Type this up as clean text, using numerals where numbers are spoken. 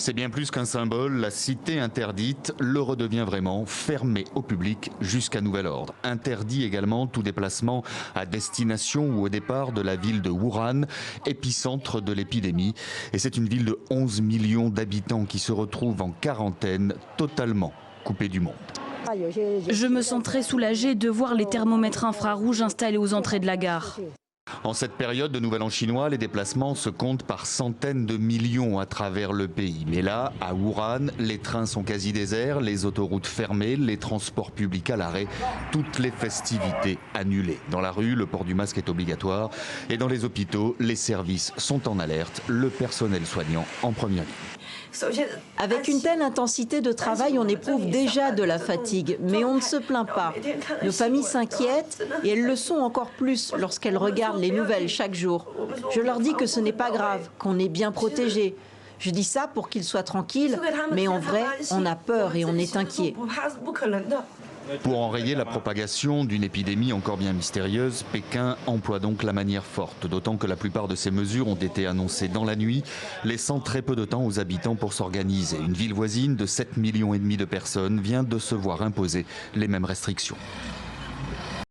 C'est bien plus qu'un symbole, la cité interdite le redevient vraiment, fermée au public jusqu'à nouvel ordre. Interdit également tout déplacement à destination ou au départ de la ville de Wuhan, épicentre de l'épidémie. Et c'est une ville de 11 millions d'habitants qui se retrouve en quarantaine, totalement coupée du monde. Je me sens très soulagée de voir les thermomètres infrarouges installés aux entrées de la gare. En cette période de Nouvel An chinois, les déplacements se comptent par centaines de millions à travers le pays. Mais là, à Wuhan, les trains sont quasi déserts, les autoroutes fermées, les transports publics à l'arrêt, toutes les festivités annulées. Dans la rue, le port du masque est obligatoire et dans les hôpitaux, les services sont en alerte, le personnel soignant en première ligne. Avec une telle intensité de travail, on éprouve déjà de la fatigue, mais on ne se plaint pas. Nos familles s'inquiètent et elles le sont encore plus lorsqu'elles regardent les nouvelles chaque jour. Je leur dis que ce n'est pas grave, qu'on est bien protégés. Je dis ça pour qu'ils soient tranquilles, mais en vrai, on a peur et on est inquiet. Pour enrayer la propagation d'une épidémie encore bien mystérieuse, Pékin emploie donc la manière forte, d'autant que la plupart de ces mesures ont été annoncées dans la nuit, laissant très peu de temps aux habitants pour s'organiser. Une ville voisine de 7,5 millions de personnes vient de se voir imposer les mêmes restrictions.